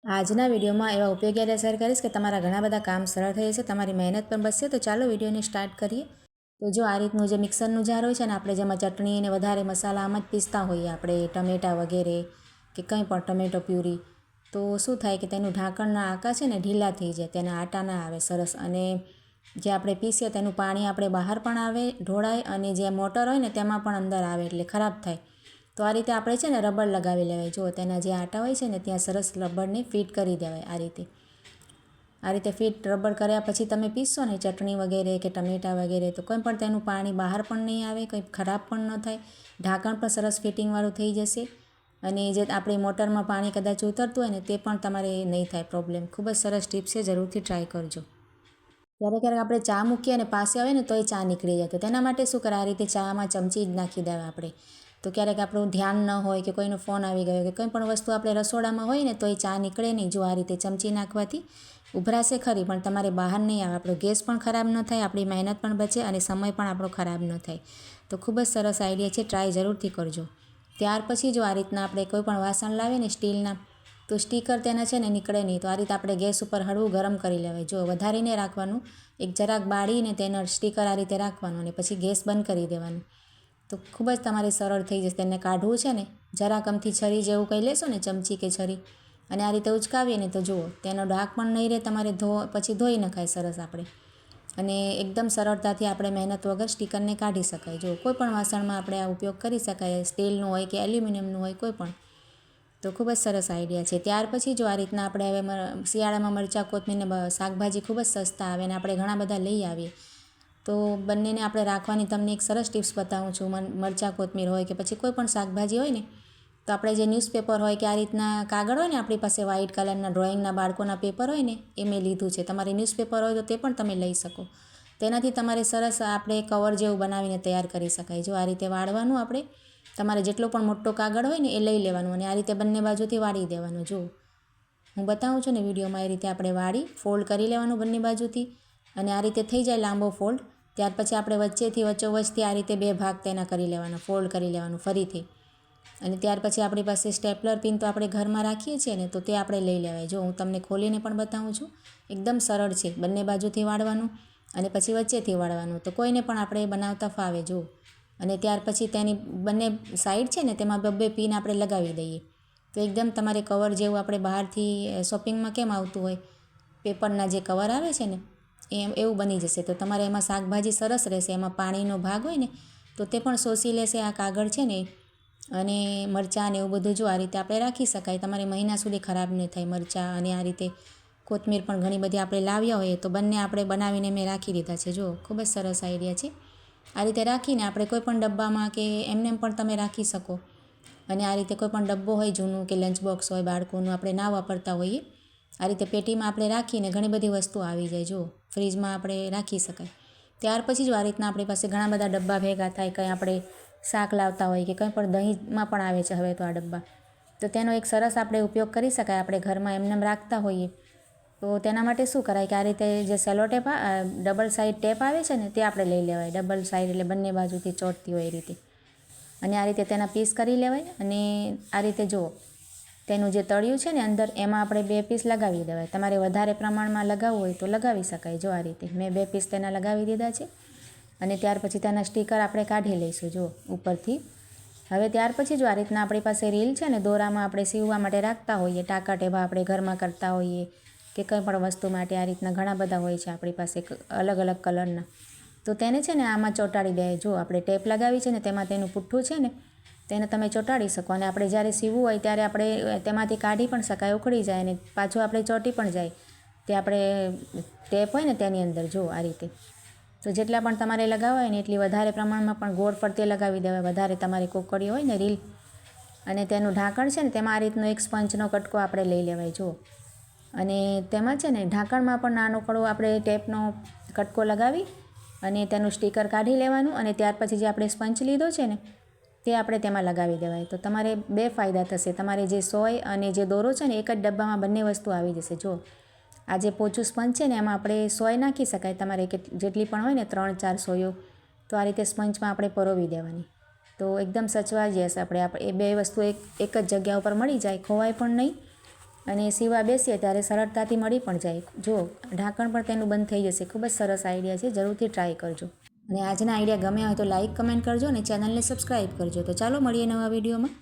આજના વિડીયોમાં એવા ઉપયોગી આઈડિયા શેર કરીશ કે તમારા ઘણા બધા કામ સરળ થઈ જશે, તમારી મહેનત પણ બચશે। તો ચાલો વિડીયોને સ્ટાર્ટ કરીએ। તો જો આ રીતનું જે મિક્સરનું જાર હોય છે ને, આપણે જેમાં ચટણી અને વધારે મસાલા આમાં જ પીસતા હોઈએ, આપણે ટમેટા વગેરે કે કંઈ પણ ટમેટો પ્યુરી, તો શું થાય કે તેનું ઢાંકણના આકા છે ને ઢીલા થઈ જાય, તેના આટા ના આવે સરસ, અને જે આપણે પીસીએ તેનું પાણી આપણે બહાર પણ આવે ઢોળાય, અને જે મોટર હોય ને તેમાં પણ અંદર આવે એટલે ખરાબ થાય। તો આ રીતે આપણે છે ને રબર લગાવી લેવાય। જો તેના જે આટા હોય છે ને ત્યાં સરસ રબરને ફિટ કરી દેવાય। આ રીતે ફિટ રબર કર્યા પછી તમે પીસશો ને ચટણી વગેરે કે ટમેટા વગેરે, તો કંઈ પણ તેનું પાણી બહાર પણ નહીં આવે, કંઈ ખરાબ પણ ન થાય, ઢાંકણ પણ સરસ ફિટિંગવાળું થઈ જશે, અને જે આપણી મોટરમાં પાણી કદાચ ઉતરતું હોય ને તે પણ તમારે નહીં થાય પ્રોબ્લેમ। ખૂબ જ સરસ ટિપ્સ છે, જરૂરથી ટ્રાય કરજો। ક્યારેક આપણે ચા મૂકીએ અને પાસે આવે ને તો એ ચા નીકળી જાય, તો તેના માટે શું કરે, આ રીતે ચામાં ચમચી જ નાખી દેવાય આપણે। તો ક્યારેક આપણું ધ્યાન ન હોય કે કોઈનો ફોન આવી ગયો કે કંઈ પણ વસ્તુ આપણે રસોડામાં હોય ને તો એ ચા નીકળે નહીં। જો આ રીતે ચમચી નાખવાથી ઉભરાશે ખરી, પણ તમારે બહાર નહીં આવે, આપણો ગેસ પણ ખરાબ ન થાય, આપણી મહેનત પણ બચે અને સમય પણ આપણો ખરાબ ન થાય। તો ખૂબ જ સરસ આઈડિયા છે, ટ્રાય જરૂરથી કરજો। ત્યાર પછી જો આ રીતના આપણે કોઈ પણ વાસણ લાવીએ ને સ્ટીલના, તો સ્ટીકર તેના છે ને નીકળે નહીં, તો આ રીતે આપણે ગેસ ઉપર હળવું ગરમ કરી લેવાય। જો વધારીને રાખવાનું, એક જરાક બાળીને તેનો સ્ટીકર આ રીતે રાખવાનું અને પછી ગેસ બંધ કરી દેવાનું, તો ખૂબ જ તમારે સરળ થઈ જશે। તેને કાઢવું છે ને, જરાક અમથી છરી જેવું કંઈ લેશો ને, ચમચી કે છરી, અને આ રીતે ઉચકાવીએ ને તો જુઓ તેનો ડાઘ પણ નહીં રહે, તમારે પછી ધોઈ નખાય સરસ આપણે, અને એકદમ સરળતાથી આપણે મહેનત વગર સ્ટીકરને કાઢી શકાય। જો કોઈ પણ વાસણમાં આપણે આ ઉપયોગ કરી શકાય, સ્ટીલનું હોય કે એલ્યુમિનિયમનું હોય કોઈ પણ, તો ખૂબ જ સરસ આઈડિયા છે। ત્યાર પછી જો આ રીતના આપણે હવે શિયાળામાં મરચાં કોથમીરને શાકભાજી ખૂબ જ સસ્તા આવે અને આપણે ઘણા બધા લઈ આવીએ, તો બંનેને આપણે રાખવાની તમને એક સરસ ટિપ્સ બતાવું છું। મરચાં કોથમીર હોય કે પછી કોઈ પણ શાકભાજી હોય ને, તો આપણે જે ન્યૂઝપેપર હોય કે આ રીતના કાગળ હોય ને આપણી પાસે, વ્હાઇટ કલરના ડ્રોઈંગના બાળકોના પેપર હોય ને, એ મેં લીધું છે। તમારે ન્યૂઝપેપર હોય તો તે પણ તમે લઈ શકો, તેનાથી તમારે સરસ આપણે કવર જેવું બનાવીને તૈયાર કરી શકાય। જો આ રીતે વાળવાનું, આપણે તમારે જેટલો પણ મોટો કાગળ હોય ને એ લઈ લેવાનું અને આ રીતે બંને બાજુથી વાળી દેવાનું। જો હું બતાવું છું ને વિડીયોમાં, એ રીતે આપણે વાળી ફોલ્ડ કરી લેવાનું બંને બાજુથી, અને આ રીતે થઈ જાય લાંબો ફોલ્ડ, ત્યાર પછી આપણે વચ્ચેથી વચ્ચોવચથી આ રીતે બે ભાગ તેના કરી લેવાના, ફોલ્ડ કરી લેવાનું ફરીથી, અને ત્યાર પછી આપણી પાસે સ્ટેપલર પિન તો આપણે ઘરમાં રાખીએ છીએ ને, તો તે આપણે લઈ લેવાય। જો હું તમને ખોલીને પણ બતાવું છું, એકદમ સરળ છે, બંને બાજુથી વાળવાનું અને પછી વચ્ચેથી વાળવાનું, તો કોઈને પણ આપણે બનાવતા ફાવે। જો અને ત્યાર પછી તેની બંને સાઈડ છે ને તેમાં બે પિન આપણે લગાવી દઈએ, તો એકદમ તમારે કવર જેવું આપણે બહારથી શોપિંગમાં કેમ આવતું હોય પેપરના જે કવર આવે છે ને એવું બની જશે। તો તમારે એમાં શાકભાજી સરસ રહેશે, એમાં પાણીનો ભાગ હોય ને તો તે પણ શોષી લેશે આ કાગળ છે ને, અને મરચાં ને એવું બધું જો આ રીતે આપણે રાખી શકાય, તમારે મહિના સુધી ખરાબ નહીં થાય મરચાં, અને આ રીતે કોથમીર પણ ઘણી બધી આપણે લાવ્યા હોઈએ તો બંને આપણે બનાવીને મેં રાખી દીધા છે। જો ખૂબ જ સરસ આઈડિયા છે, આ રીતે રાખીને આપણે કોઈ પણ ડબ્બામાં કે એમને પણ તમે રાખી શકો, અને આ રીતે કોઈ પણ ડબ્બો હોય જૂનું કે લંચ બોક્સ હોય બાળકોનું, આપણે ના વાપરતા હોઈએ, આ રીતે પેટીમાં આપણે રાખીને ઘણી બધી વસ્તુ આવી જાય। જો ફ્રીજમાં આપણે રાખી શકાય। ત્યાર પછી જો આ રીતના આપણી પાસે ઘણા બધા ડબ્બા ભેગા થાય, કંઈ આપણે શાક લાવતા હોય કે કંઈ પણ દહીંમાં પણ આવે છે હવે તો આ ડબ્બા, તો તેનો એક સરસ આપણે ઉપયોગ કરી શકાય। આપણે ઘરમાં એમને રાખતા હોઈએ તો તેના માટે શું કરાય કે આ રીતે જે સેલો ટેપ ડબલ સાઈડ ટેપ આવે છે ને તે આપણે લઈ લેવાય, ડબલ સાઈડ એટલે બંને બાજુથી ચોંટતી હોય એ રીતે, અને આ રીતે તેના પીસ કરી લેવાય, અને આ રીતે જુઓ તેનું જે તળિયું છે ને અંદર, એમાં આપણે 2 પીસ લગાવી દેવાય। તમારે વધારે પ્રમાણમાં લગાવવું હોય તો લગાવી શકાય। જો આ રીતે મેં 2 પીસ તેના લગાવી દીધા છે, અને ત્યાર પછી તેના સ્ટીકર આપણે કાઢી લઈશું જો ઉપરથી। હવે ત્યાર પછી જો આ રીતના આપણી પાસે રીલ છે ને, દોરામાં આપણે સીવવા માટે રાખતા હોઈએ, ટાંકા ટેબા આપણે ઘરમાં કરતા હોઈએ કે કંઈ પણ વસ્તુ માટે, આ રીતના ઘણા બધા હોય છે આપણી પાસે અલગ અલગ કલરના, તો તેને છે ને આમાં ચોંટાડી દે। જો આપણે ટેપ લગાવી છે ને તેમાં તેનું પુઠ્ઠું છે ને તેને તમે ચોંટાડી શકો, અને આપણે જ્યારે સીવવું હોય ત્યારે આપણે તેમાંથી કાઢી પણ શકાય, ઉખડી જાય અને પાછું આપણે ચોંટી પણ જાય તે આપણે ટેપ હોય ને તેની અંદર। જો આ રીતે, તો જેટલા પણ તમારે લગાવવા હોય ને એટલી વધારે પ્રમાણમાં પણ ગોળ ફરતે લગાવી દેવાય, વધારે તમારી કોકડીઓ હોય ને રીલ, અને તેનું ઢાંકણ છે ને તેમાં આ રીતનો એક સ્પંચનો કટકો આપણે લઈ લેવાય। જો અને તેમાં છે ને ઢાંકણમાં પણ નાનો કડો આપણે ટેપનો કટકો લગાવી અને તેનું સ્ટીકર કાઢી લેવાનું, અને ત્યાર પછી જે આપણે સ્પંચ લીધો છે ને તે આપણે તેમાં લગાવી દેવાય। તો તમારે 2 ફાયદા થશે, તમારે જે સોય અને જે દોરો છે ને એક જ ડબ્બામાં બંને વસ્તુ આવી જશે। જો આ જે પોચું સ્પંચ છે ને એમાં આપણે સોય નાખી શકાય, તમારે જેટલી પણ હોય ને 3-4 સોયો, તો આ રીતે સ્પંચમાં આપણે પરોવી દેવાની, તો એકદમ સચવાઈ જશે। આપણે એ 2 વસ્તુ એક જ જગ્યા ઉપર મળી જાય, ખોવાય પણ નહીં, અને સીવા બેસીએ ત્યારે સરળતાથી મળી પણ જાય. જો ઢાંકણ પણ તેનું બંધ થઈ જશે. ખૂબ જ સરસ આઈડિયા છે, જરૂરથી ટ્રાય કરજો. અને આજના આઈડિયા ગમ્યા હોય તો લાઇક કમેન્ટ કરજો અને ચેનલને સબસ્ક્રાઈબ કરજો. તો ચાલો મળીએ નવા વિડીયોમાં.